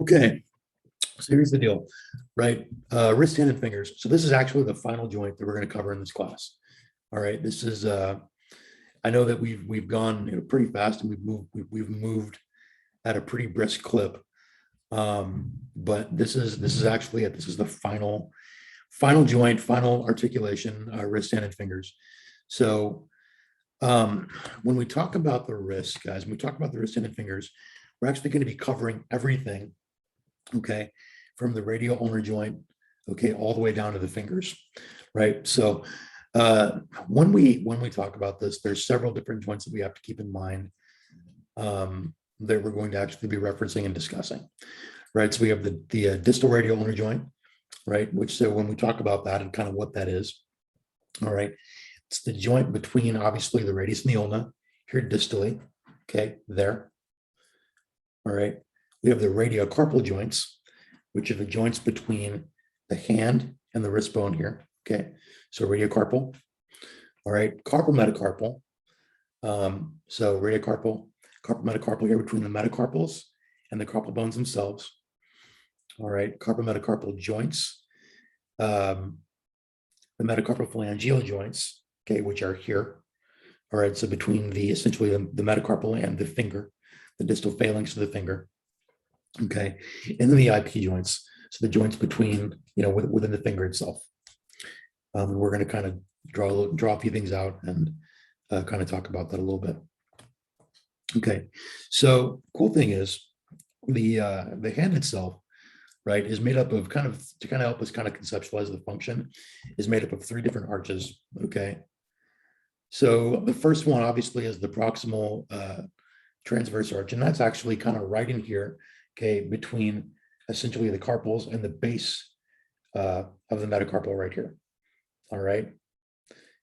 Okay, so here's the deal, right? Wrist, hand, and fingers. So this is actually the final joint that we're going to cover in this class. All right, this is. I know that we've gone pretty fast and we've moved at a pretty brisk clip. But this is actually it. This is the final joint, final articulation, wrist, hand, and fingers. So when we talk about the wrist, guys, when we talk about the wrist, hand, and fingers, we're actually going to be covering everything, okay, from the radial ulnar joint, okay, all the way down to the fingers, right? So when we talk about this, there's several different joints that we have to keep in mind that we're going to actually be referencing and discussing, right? So we have the distal radial ulnar joint, right? Which, so when we talk about that and kind of what that is, all right, it's the joint between obviously the radius and the ulna here distally, okay, there, all right. We have the radiocarpal joints, which are the joints between the hand and the wrist bone here, okay? So radiocarpal, all right, carpal metacarpal. So radiocarpal, carpal metacarpal here between the metacarpals and the carpal bones themselves. All right, carpal metacarpal joints, the metacarpal phalangeal joints, okay, which are here. All right, so between essentially the metacarpal and the finger, the distal phalanx of the finger, okay, and then the IP joints, so the joints between, within the finger itself. We're going to kind of draw a few things out and kind of talk about that a little bit. Okay, so cool thing is the hand itself, right, is made up of to kind of help us kind of conceptualize the function, is made up of three different arches. Okay, so the first one obviously is the proximal transverse arch, and that's actually kind of right in here, okay, between essentially the carpals and the base of the metacarpal right here. All right,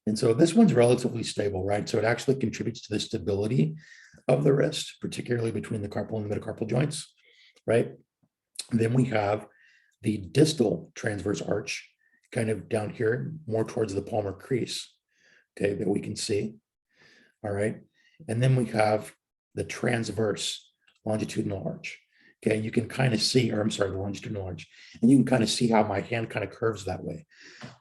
and so this one's relatively stable, right? So it actually contributes to the stability of the wrist, particularly between the carpal and the metacarpal joints, right? And then we have the distal transverse arch kind of down here, more towards the palmar crease, okay, that we can see. All right, and then we have the transverse longitudinal arch. Okay, you can kind of see, or I'm sorry, the longitudinal arch, and you can kind of see how my hand kind of curves that way.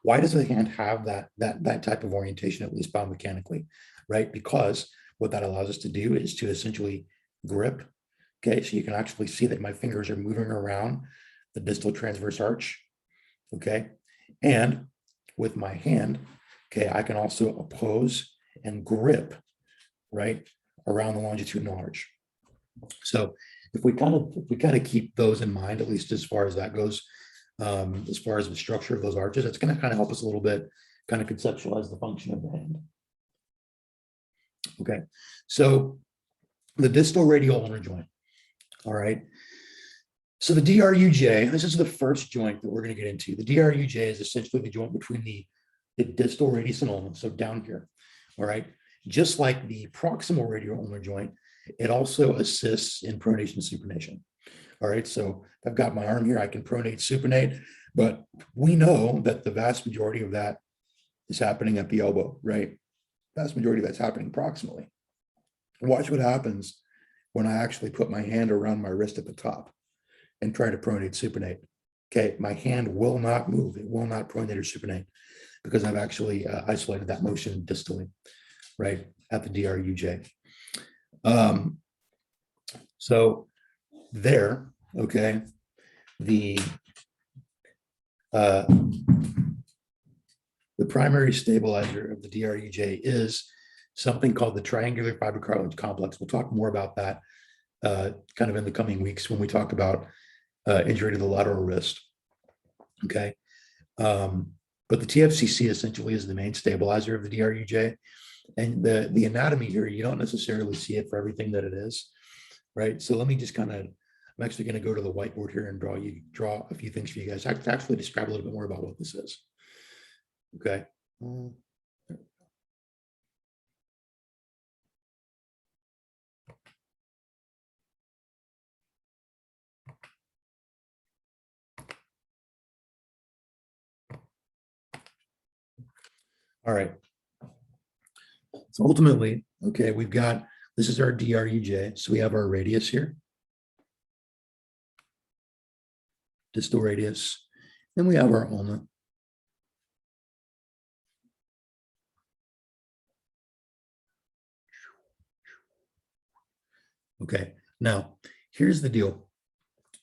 Why does the hand have that type of orientation, at least biomechanically, right? Because what that allows us to do is to essentially grip. Okay, so you can actually see that my fingers are moving around the distal transverse arch. Okay, and with my hand, okay, I can also oppose and grip, right, around the longitudinal arch. So if we kind of keep those in mind, at least as far as that goes, as far as the structure of those arches, it's going to kind of help us a little bit kind of conceptualize the function of the hand. Okay, so the distal radial ulnar joint. All right, so the DRUJ, this is the first joint that we're going to get into. The DRUJ is essentially the joint between the distal radius and ulna, so down here. All right, just like the proximal radial ulnar joint, it also assists in pronation and supination. All right, so if I've got my arm here, I can pronate, supinate, but we know that the vast majority of that is happening at the elbow, right? Vast majority of that's happening proximally. Watch what happens when I actually put my hand around my wrist at the top and try to pronate, supinate. Okay, my hand will not move. It will not pronate or supinate because I've actually isolated that motion distally, right, at the DRUJ. So there, okay, the primary stabilizer of the DRUJ is something called the triangular fibrocartilage complex. We'll talk more about that kind of in the coming weeks when we talk about injury to the lateral wrist. Okay, but the TFCC essentially is the main stabilizer of the DRUJ, and the anatomy here, you don't necessarily see it for everything that it is, right? So let me just kind of, I'm actually going to go to the whiteboard here and draw a few things for you guys to actually describe a little bit more about what this is. Okay. All right. So ultimately, okay, we've got, this is our DRUJ. So we have our radius here. distal radius, and we have our ulna. Okay, now here's the deal.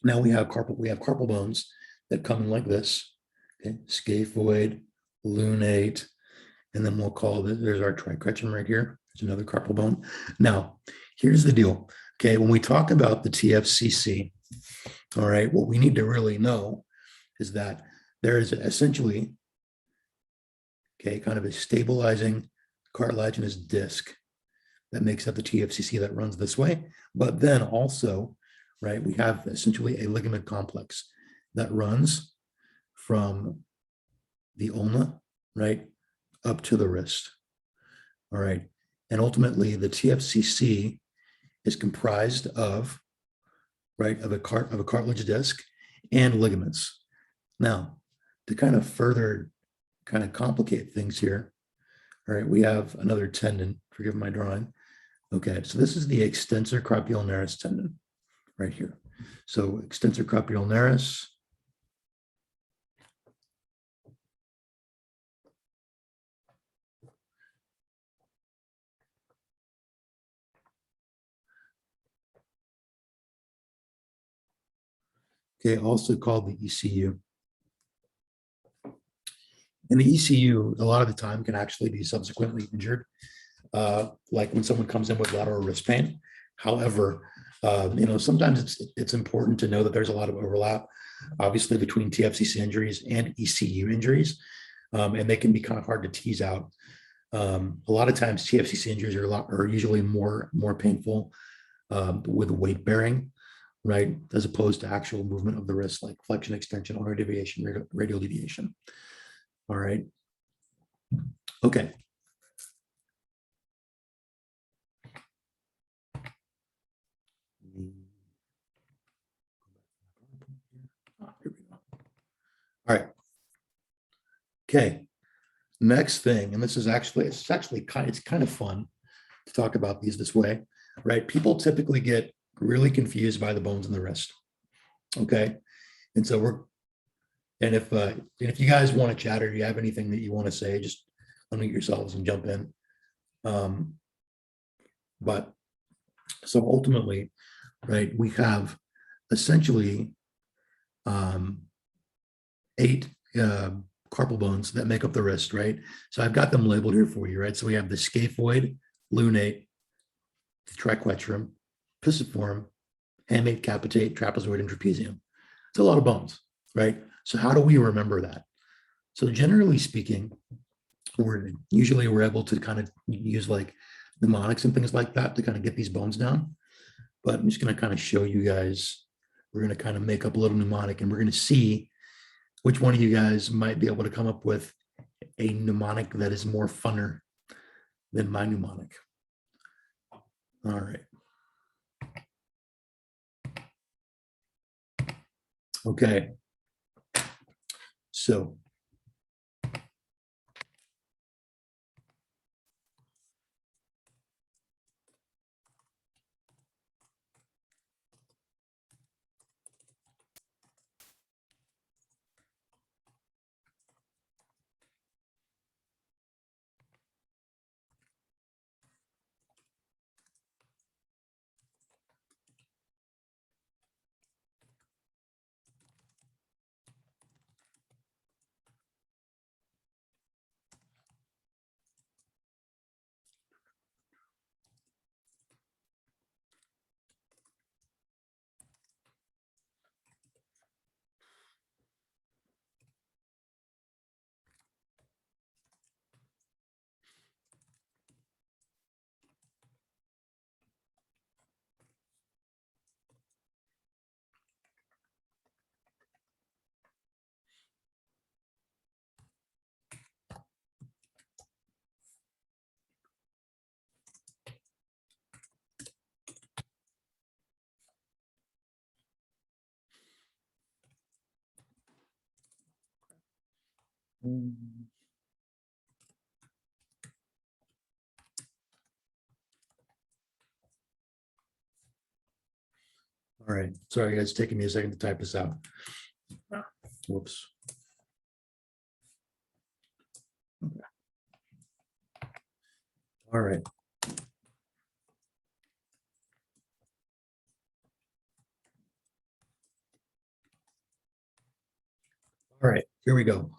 Now we have carpal bones that come in like this. Okay, scaphoid, lunate, and then we'll call this, there's our triquetrum right here. There's another carpal bone. Now, here's the deal. Okay, when we talk about the TFCC, all right, what we need to really know is that there is essentially, okay, kind of a stabilizing cartilaginous disc that makes up the TFCC that runs this way. But then also, right, we have essentially a ligament complex that runs from the ulna, right, up to the wrist. All right. And ultimately, the TFCC is comprised of, right, of a cartilage disc and ligaments. Now, to kind of further kind of complicate things here, all right, we have another tendon. Forgive my drawing. Okay, so this is the extensor carpi ulnaris tendon right here. So extensor carpi ulnaris. Okay, also called the ECU. And the ECU, a lot of the time, can actually be subsequently injured, like when someone comes in with lateral wrist pain. However, sometimes it's important to know that there's a lot of overlap, obviously, between TFCC injuries and ECU injuries, and they can be kind of hard to tease out. A lot of times, TFCC injuries are usually more painful with weight bearing, right, as opposed to actual movement of the wrist, like flexion, extension, ulnar deviation, radial deviation. All right. Okay. Here we go. All right. Okay. Next thing, and this is actually, it's kind of fun to talk about these this way, right? People typically get really confused by the bones in the wrist. Okay. And so and if you guys want to chat or you have anything that you want to say, just unmute yourselves and jump in. But so ultimately, right, we have essentially 8 carpal bones that make up the wrist, right? So I've got them labeled here for you, right? So we have the scaphoid, lunate, the triquetrum, pisiform, hamate, capitate, trapezoid, and trapezium. It's a lot of bones, right? So how do we remember that? So generally speaking, we're able to kind of use like mnemonics and things like that to kind of get these bones down. But I'm just going to kind of show you guys. We're going to kind of make up a little mnemonic, and we're going to see which one of you guys might be able to come up with a mnemonic that is more funner than my mnemonic. All right. Okay. So all right. Sorry, guys, it's taking me a second to type this out. Whoops. Okay. All right. All right, here we go.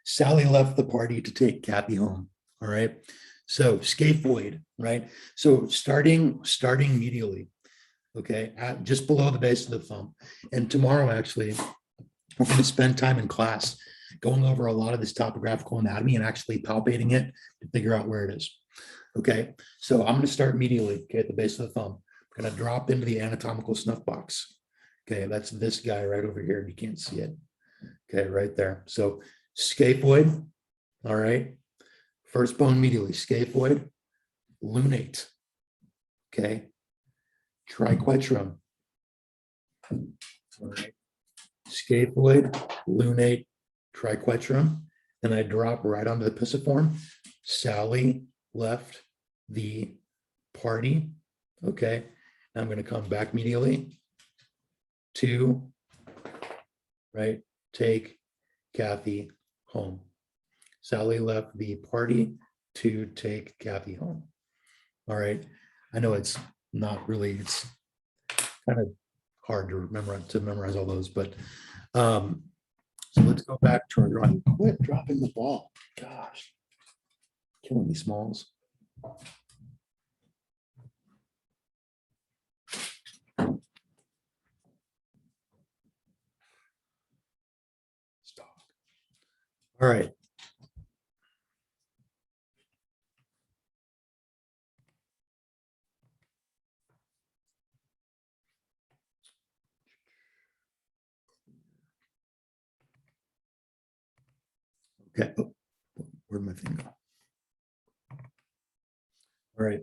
Sally left the party to take Kathy home. All right. So scaphoid, right? So starting medially, okay, at just below the base of the thumb. And tomorrow, actually, we're going to spend time in class going over a lot of this topographical anatomy and actually palpating it to figure out where it is. Okay, so I'm going to start medially, okay, at the base of the thumb. I'm going to drop into the anatomical snuff box. Okay, that's this guy right over here. You can't see it. Okay, right there. So scaphoid, all right. First bone medially, scaphoid, lunate, okay. Triquetrum, all right. Scaphoid, lunate, triquetrum, and I drop right onto the pisiform. Sally left the party, okay. I'm going to come back medially to, right, take Kathy home. Sally left the party to take Kathy home. All right. I know it's not really, it's kind of hard to memorize all those, but so let's go back to our drawing. Quit dropping the ball. Gosh, killing me, Smalls. Stop. All right. Okay. Oh, where'd my thing go? All right.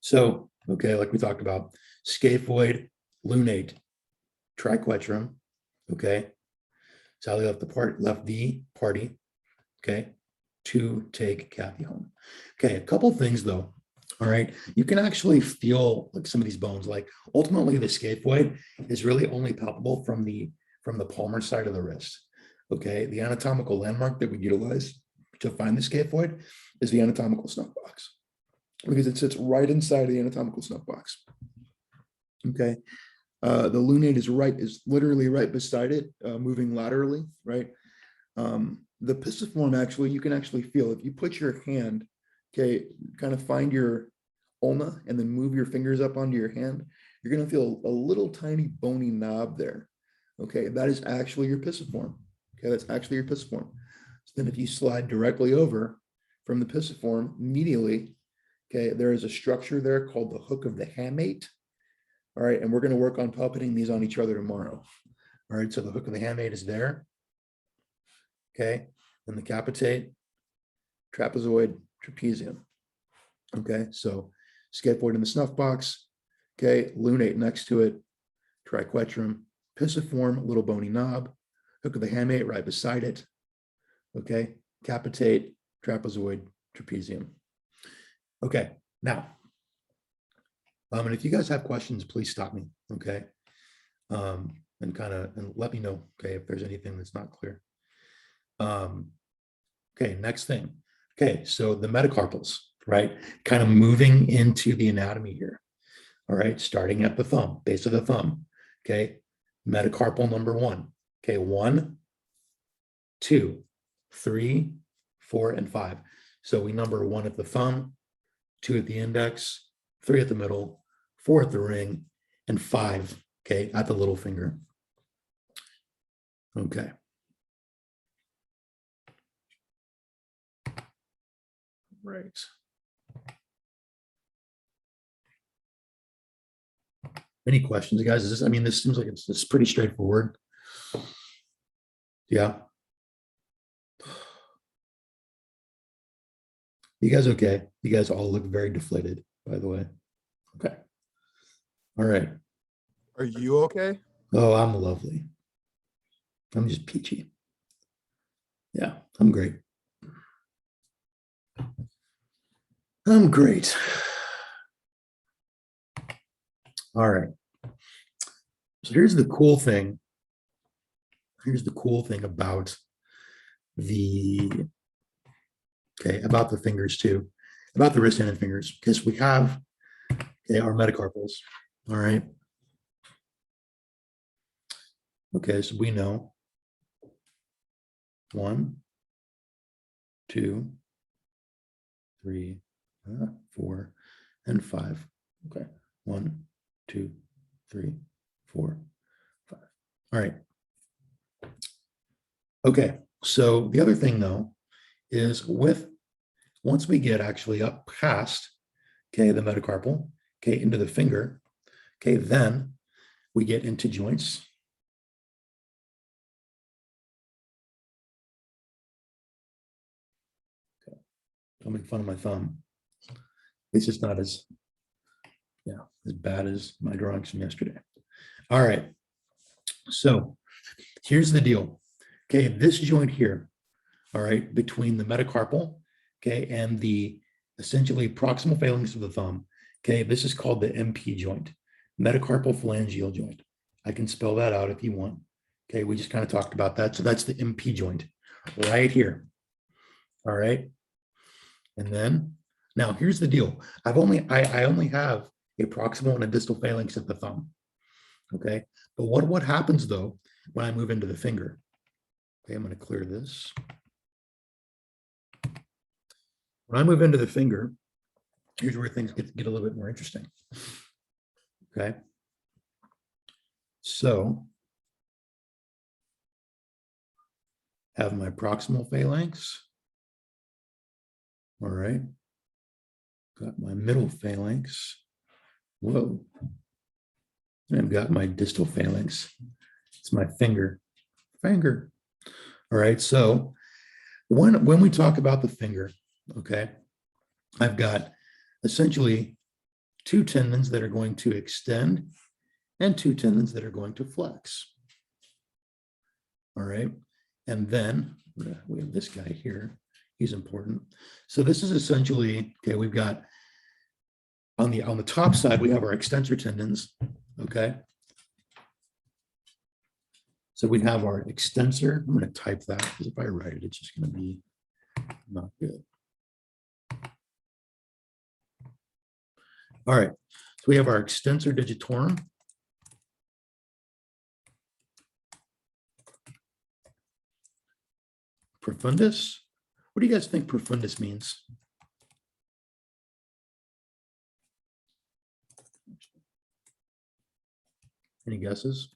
So, okay, like we talked about, scaphoid, lunate, triquetrum. Okay. Sally left the party. Okay. To take Kathy home. Okay. A couple things though. All right. You can actually feel like some of these bones, like ultimately the scaphoid is really only palpable from the palmar side of the wrist. Okay. The anatomical landmark that we utilize to find the scaphoid is the anatomical snuff box, because it sits right inside of the anatomical snuff box. Okay. The lunate is literally right beside it, moving laterally, right? The pisiform, actually, you can actually feel if you put your hand, okay, kind of find your ulna and then move your fingers up onto your hand, you're going to feel a little tiny bony knob there. Okay, that is actually your pisiform. Okay, that's actually your pisiform. So then if you slide directly over from the pisiform medially, okay, there is a structure there called the hook of the hamate. All right, and we're going to work on palpating these on each other tomorrow. All right, so the hook of the hamate is there. Okay, and the capitate, trapezoid, trapezium. Okay, so scaphoid in the snuff box. Okay, lunate next to it, triquetrum, pisiform, little bony knob, hook of the hamate right beside it. Okay, capitate, trapezoid, trapezium. Okay, now, and if you guys have questions, please stop me. Okay, and kind of let me know. Okay, if there's anything that's not clear. Okay, next thing. Okay, so the metacarpals, right? Kind of moving into the anatomy here. All right, starting at the thumb, base of the thumb. Okay, metacarpal number 1. Okay, 1, 2, 3, 4, and 5. So we number 1 at the thumb, 2 at the index, 3 at the middle, 4 at the ring, and 5, okay, at the little finger. Okay. Right. Any questions, guys? Is this, I mean, this seems like it's pretty straightforward. Yeah. You guys okay? You guys all look very deflated, by the way. Okay. All right. Are you okay? Oh, I'm lovely. I'm just peachy. Yeah, I'm great. I'm great. All right. So here's the cool thing here's the cool thing about the fingers too, about the wrist, hand, and fingers, because we have our metacarpals. All right. Okay, so we know 1, 2, 3, 4, and 5. Okay, 1, 2, 3, 4, 5. All right. Okay, so the other thing though is once we get actually up past the metacarpal into the finger, then we get into joints. Don't make fun of my thumb. It's just not as bad as my drawings from yesterday. All right, so here's the deal. This joint here, all right, between the metacarpal and the essentially proximal phalanx of the thumb, this is called the MP joint, metacarpal phalangeal joint. I can spell that out if you want. We just kind of talked about that. So that's the MP joint right here. All right. And then now here's the deal. I only have a proximal and a distal phalanx at the thumb. Okay. But what happens though when I move into the finger? Okay, I'm going to clear this. When I move into the finger, here's where things get a little bit more interesting. Okay. So have my proximal phalanx. All right. Got my middle phalanx. Whoa. And I've got my distal phalanx. It's my finger. All right. So when we talk about the finger, okay, I've got essentially 2 tendons that are going to extend and 2 tendons that are going to flex. All right. And then we have this guy here. He's important. So this is essentially, we've got on the top side, we have our extensor tendons. Okay. So we have our extensor. I'm going to type that because if I write it, it's just going to be not good. All right. So we have our extensor digitorum. Profundus. What do you guys think profundus means? Any guesses?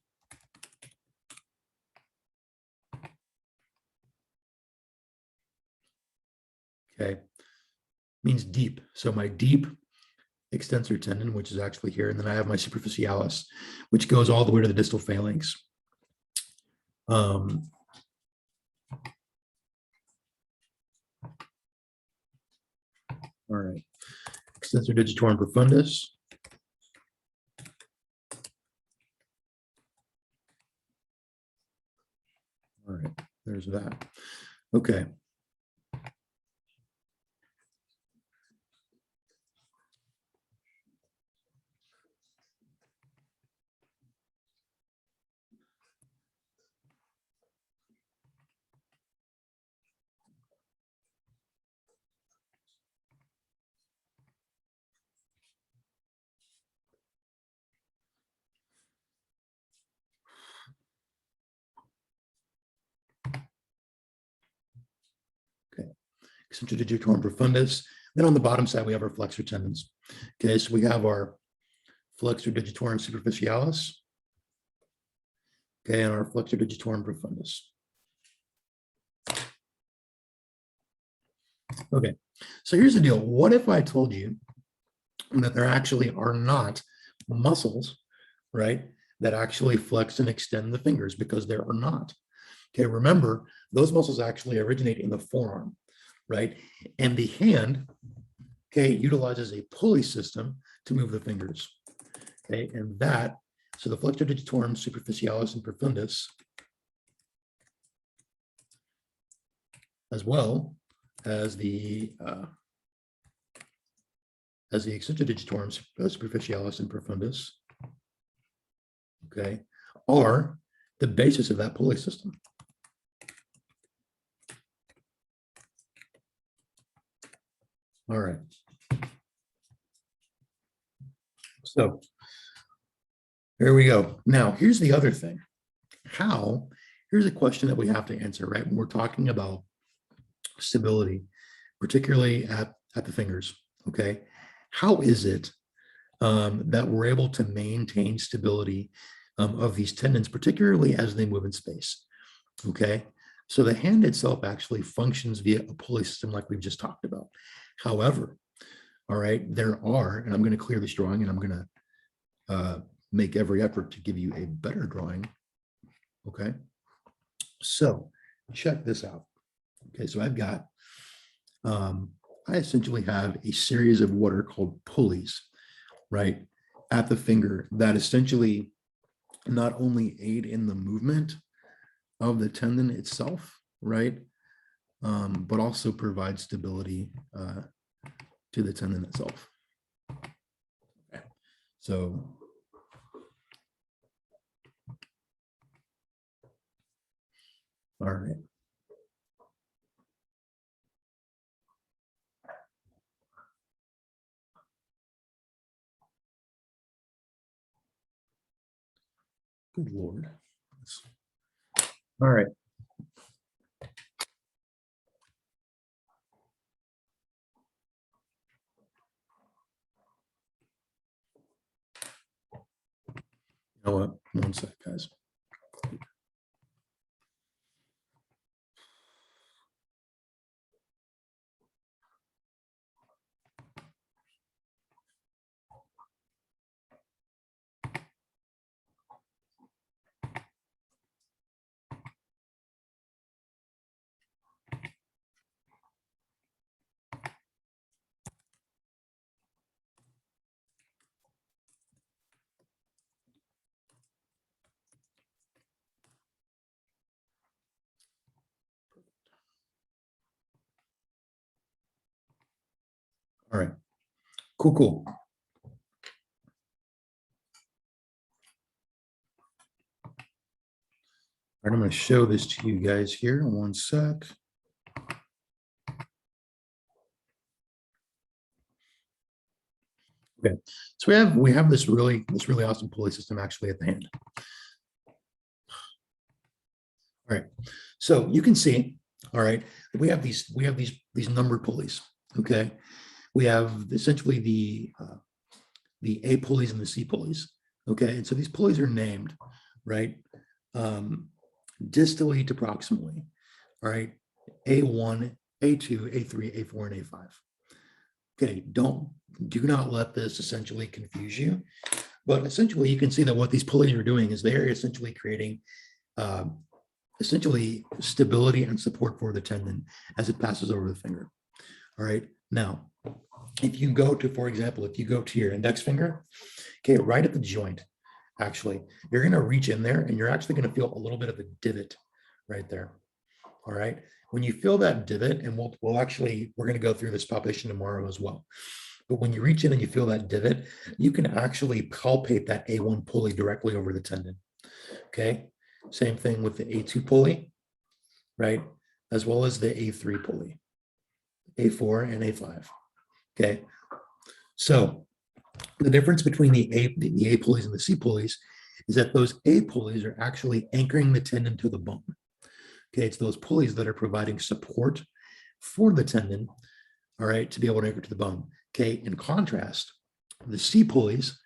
Okay. Means deep. So my deep extensor tendon, which is actually here, and then I have my superficialis, which goes all the way to the distal phalanx. All right. Extensor digitorum profundus. All right, there's that. Okay. Extensor digitorum profundus. Then on the bottom side, we have our flexor tendons. Okay, so we have our flexor digitorum superficialis. Okay, and our flexor digitorum profundus. Okay, so here's the deal. What if I told you that there actually are not muscles, right, that actually flex and extend the fingers, because there are not. Okay, remember, those muscles actually originate in the forearm, right? And the hand, utilizes a pulley system to move the fingers. Okay, and that, so the flexor digitorum superficialis and profundus, as well as the extensor digitorum superficialis and profundus, okay, are the basis of that pulley system. All right. So there we go. Now, here's the other thing. Here's a question that we have to answer, right? When we're talking about stability, particularly at the fingers, okay? How is it that we're able to maintain stability of these tendons, particularly as they move in space, okay? So the hand itself actually functions via a pulley system like we've just talked about. However, all right, there are, and I'm going to clear this drawing and I'm going to make every effort to give you a better drawing, okay? So check this out. Okay, so I've got, I essentially have a series of what are called pulleys, right, at the finger that essentially not only aid in the movement of the tendon itself, right, but also provide stability to the tendon itself. Okay. So all right. Good Lord. All right. You know what? One sec, guys. All right. Cool, cool. All right, I'm going to show this to you guys here in one sec. Okay, so we have this really awesome pulley system actually at the hand. All right, so you can see, all right, we have these numbered pulleys. Okay, we have essentially the A pulleys and the C pulleys. Okay, and so these pulleys are named, right, distally to proximally. All right, A1, A2, A3, A4, and A5. Okay, do not let this essentially confuse you. But essentially, you can see that what these pulleys are doing is they're essentially creating essentially stability and support for the tendon as it passes over the finger. All right. Now, if you go to, for example, if you go to your index finger, okay, right at the joint, actually, you're going to reach in there and you're actually going to feel a little bit of a divot right there. All right. When you feel that divot, and we're going to go through this palpation tomorrow as well. But when you reach in and you feel that divot, you can actually palpate that A1 pulley directly over the tendon. Okay. Same thing with the A2 pulley, right? As well as the A3 pulley, A4 and A5. Okay. So the difference between the A pulleys and the C pulleys is that those A pulleys are actually anchoring the tendon to the bone. Okay. It's those pulleys that are providing support for the tendon, all right, to be able to anchor to the bone. Okay. In contrast, the C pulleys,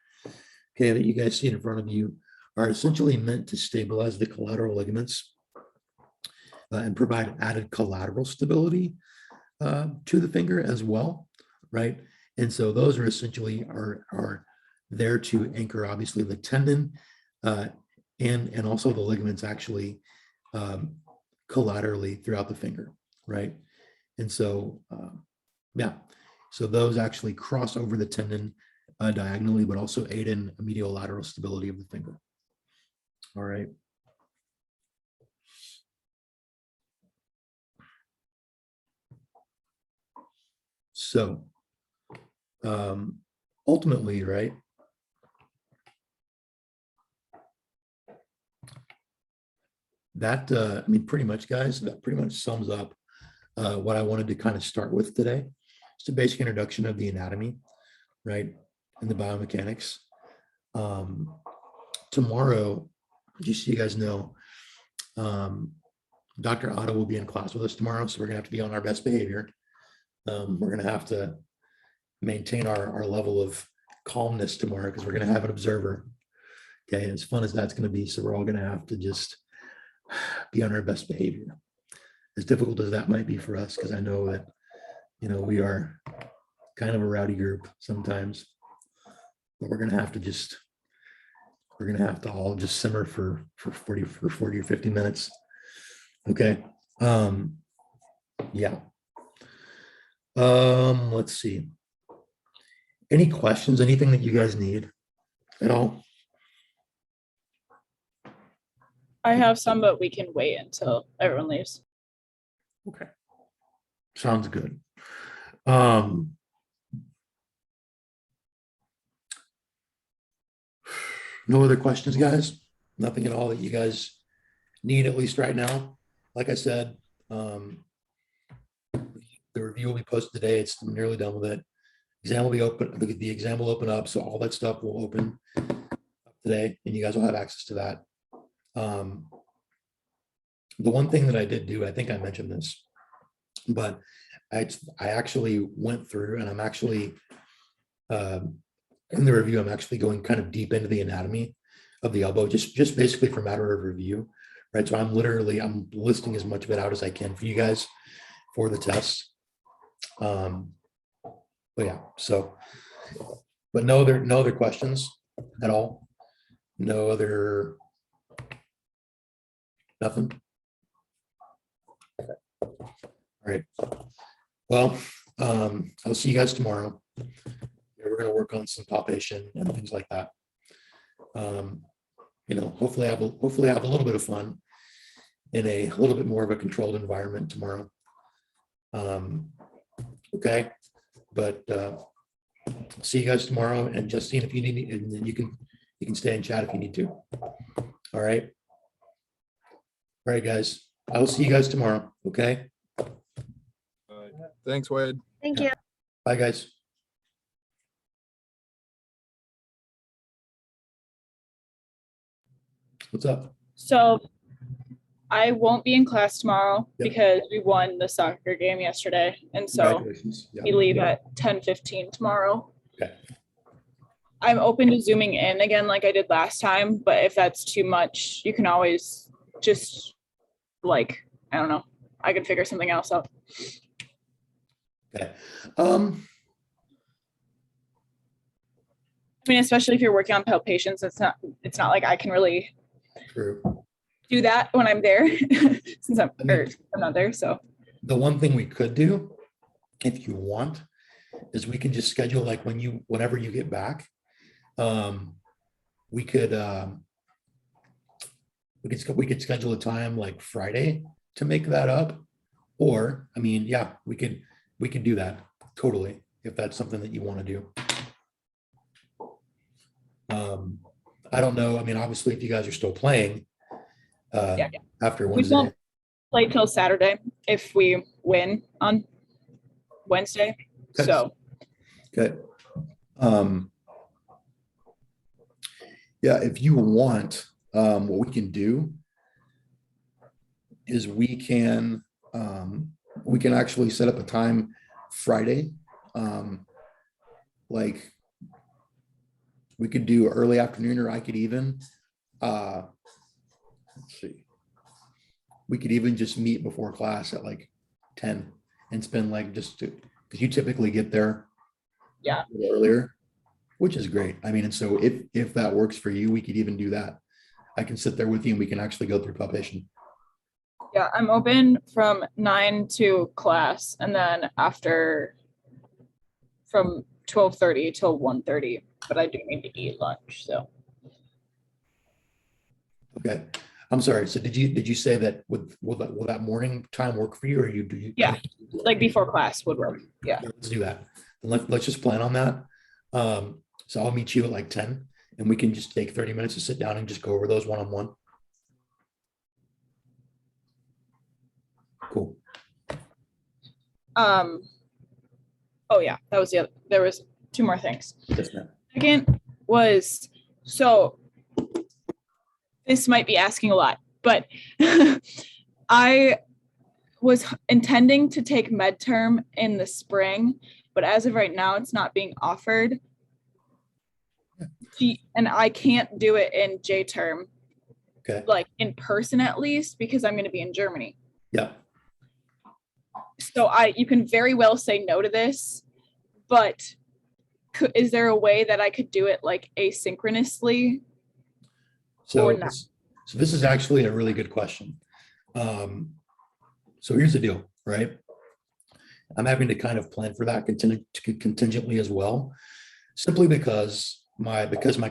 okay, that you guys see in front of you are essentially meant to stabilize the collateral ligaments and provide added collateral stability to the finger as well, right? And so those are essentially are there to anchor, obviously, the tendon and also the ligaments actually collaterally throughout the finger, right? And so, yeah, so those actually cross over the tendon diagonally, but also aid in medial lateral stability of the finger. All right. So ultimately, right, that, I mean, pretty much, guys, that pretty much sums up what I wanted to kind of start with today. It's a basic introduction of the anatomy, right? And the biomechanics. Tomorrow, just so you guys know, Dr. Otto will be in class with us tomorrow, so we're gonna have to be on our best behavior. We're gonna have to maintain our level of calmness tomorrow because we're gonna have an observer. Okay, and as fun as that's gonna be, so we're all gonna have to just be on our best behavior. As difficult as that might be for us, because I know that, we are kind of a rowdy group sometimes, but we're gonna have to all just simmer for 40 or 50 minutes. Okay. Yeah. Let's see. Any questions, anything that you guys need at all? I have some, but we can wait until everyone leaves. Okay. Sounds good. No other questions, guys? Nothing at all that you guys need, at least right now? Like I said, the review will be posted today. It's nearly done with it. Exam will be open, the exam will open up, so all that stuff will open today, and you guys will have access to that. The one thing that I did do, I think I mentioned this, but I actually went through, and I'm actually in the review, I'm actually going kind of deep into the anatomy of the elbow, just basically for matter of review, right? So I'm listing as much of it out as I can for you guys for the test. But yeah, so, but no other questions at all? No other, nothing? All right. Well, I'll see you guys tomorrow. We're going to work on some palpation and things like that. Hopefully have a little bit of fun in a little bit more of a controlled environment tomorrow. Okay, but see you guys tomorrow. And Justine, if you need, and then you can stay and chat if you need to. All right. All right, guys. I will see you guys tomorrow. Okay. Thanks, Wade. Thank you. Bye, guys. What's up? So I won't be in class tomorrow Yep. because we won the soccer game yesterday. And so Congratulations. Yeah. we leave at 10:15 tomorrow. Okay. I'm open to zooming in again like I did last time, but if that's too much, you can always just I don't know, I can figure something else out. Okay. I mean, especially if you're working on palpations, it's not like I can really True. do that when I'm there since I'm not there. So The one thing we could do, if you want, is we can just schedule like whenever you get back. We could schedule a time like Friday to make that up. Or, I mean, yeah, we can do that totally if that's something that you want to do. I don't know. I mean, obviously, if you guys are still playing after we Wednesday, won't play till Saturday if we win on Wednesday. Okay. So okay. Yeah, if you want, what we can do is we can actually set up a time Friday. Like we could do early afternoon, or I could even, let's see, we could even just meet before class at like 10 and spend because you typically get there Yeah. a little earlier, which is great. I mean, and so if that works for you, we could even do that. I can sit there with you and we can actually go through palpation. yeah, I'm open from 9 to class, and then after from 12:30 till 1:30. But I do need to eat lunch. So Okay. I'm sorry. So did you say that will that morning time work for you, or do you? Yeah. like before class would work. Yeah. Let's do that. And let's just plan on that. So I'll meet you at like 10 and we can just take 30 minutes to sit down and just go over those one-on-one. Cool. Oh yeah, that was the other, there was two more things. Yes, ma'am. Second was, so this might be asking a lot, but I was intending to take med term in the spring, but as of right now, it's not being offered. And I can't do it in J term, Okay. like in person at least, because I'm going to be in Germany. Yeah. So you can very well say no to this, but is there a way that I could do it like asynchronously? So, Or not. so this is actually a really good question. So here's the deal, right? I'm having to kind of plan for that contingently as well, simply because my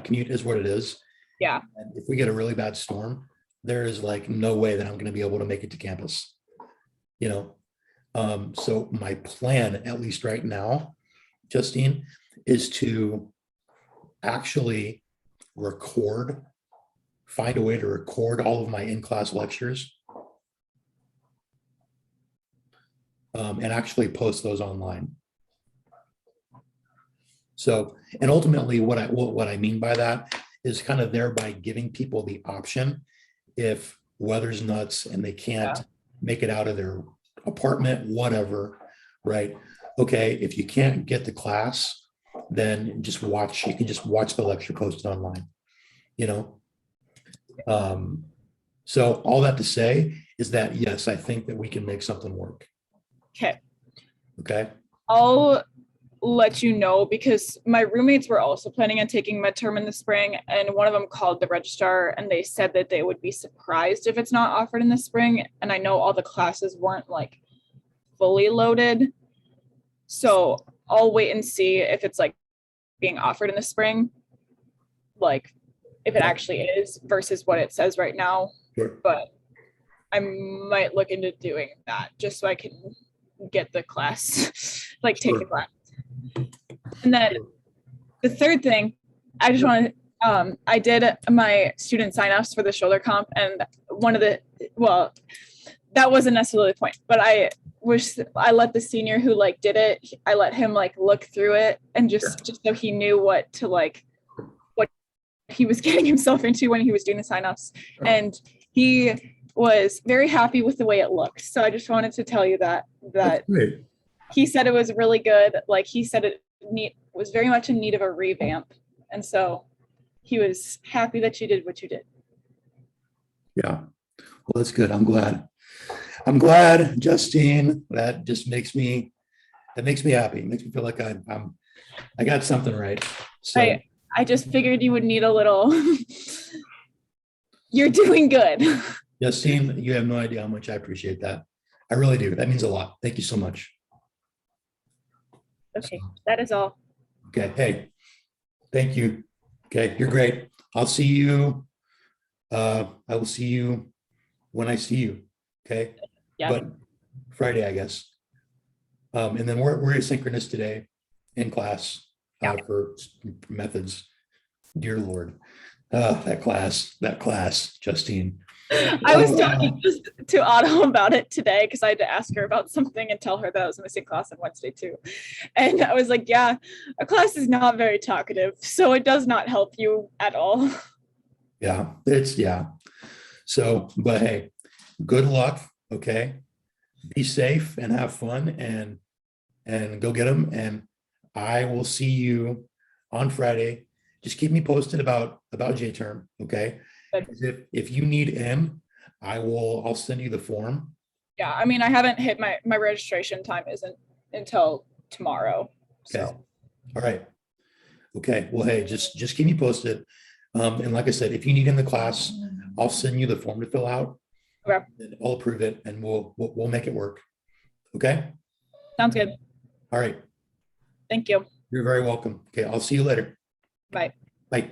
commute is what it is. Yeah. And if we get a really bad storm, there is like no way that I'm going to be able to make it to campus. You know, so my plan, at least right now, Justine, is to actually find a way to record all of my in-class lectures, and actually post those online. So, and ultimately what I mean by that is kind of thereby giving people the option, if weather's nuts and they can't make it out of their apartment, whatever, right? Okay, if you can't get to class, then you can just watch the lecture posted online, you know? So all that to say is that, yes, I think that we can make something work. Okay. Okay. I'll let you know, because my roommates were also planning on taking midterm in the spring, and one of them called the registrar and they said that they would be surprised if it's not offered in the spring. And I know all the classes weren't like fully loaded. So I'll wait and see if it's like being offered in the spring, like if it actually is versus what it says right now. Sure. But I might look into doing that just so I can get the class, like take the Sure. class. And then the third thing, I just want to, I did my student signups for the shoulder comp, and one of the, well, that wasn't necessarily the point, but I let the senior who like did it, I let him like look through it and just so he knew what he was getting himself into when he was doing the signups. And he was very happy with the way it looked. So I just wanted to tell you that That's great. he said it was really good. Like he said it was very much in need of a revamp. And so he was happy that you did what you did. Yeah. Well, that's good. I'm glad, Justine. That just makes me happy. It makes me feel like I got something right. So I just figured you would need a little, you're doing good. Justine, you have no idea how much I appreciate that. I really do. That means a lot. Thank you so much. Okay, that is all. Okay. Hey, thank you. Okay. You're great. I'll see you. I will see you when I see you. Okay. Yeah. But Friday, I guess. And then we're asynchronous today in class for methods. Dear Lord. That class, Justine. I was talking to Otto about it today because I had to ask her about something and tell her that I was missing class on Wednesday too. And I was like, yeah, a class is not very talkative, so it does not help you at all. Yeah. So, but hey, good luck. Okay. Be safe and have fun and go get them. And I will see you on Friday. Just keep me posted about J-term. Okay. If you need in, I'll send you the form. Yeah, I mean, I haven't hit my registration time isn't until tomorrow. Okay. So All right. Okay. Well, hey, just keep me posted. And like I said, if you need in the class, I'll send you the form to fill out. Okay. And I'll approve it and we'll make it work. Okay. Sounds good. All right. Thank you. You're very welcome. Okay. I'll see you later. Bye. Bye.